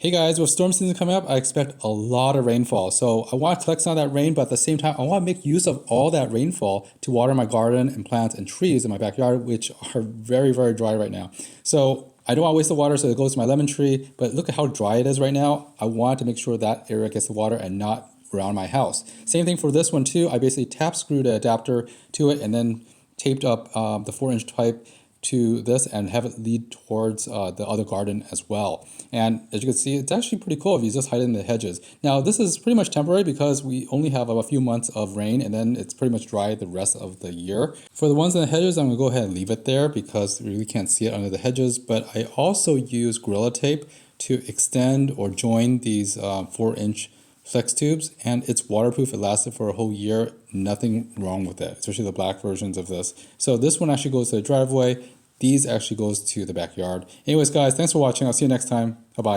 Hey guys, with storm season coming up, I expect a lot of rainfall. So I want to collect some of that rain, but at the same time, I want to make use of all that rainfall to water my garden and plants and trees in my backyard, which are very, very dry right now. So I don't want to waste the water, so it goes to my lemon tree, but look at how dry it is right now. I want to make sure that area gets the water and not around my house. Same thing for this one too. I basically tap screwed the adapter to it and then taped up the 4-inch pipe to this and have it lead towards the other garden as well. And as you can see, it's actually pretty cool if you just hide it in the hedges. Now this is pretty much temporary because we only have a few months of rain and then it's pretty much dry the rest of the year. For the ones in the hedges, I'm gonna go ahead and leave it there because you really can't see it under the hedges. But I also use Gorilla Tape to extend or join these 4-inch flex tubes, and it's waterproof. It lasted for a whole year. Nothing wrong with it, especially the black versions of this. So this one actually goes to the driveway. These actually goes to the backyard. Anyways, guys, thanks for watching. I'll see you next time. Bye-bye.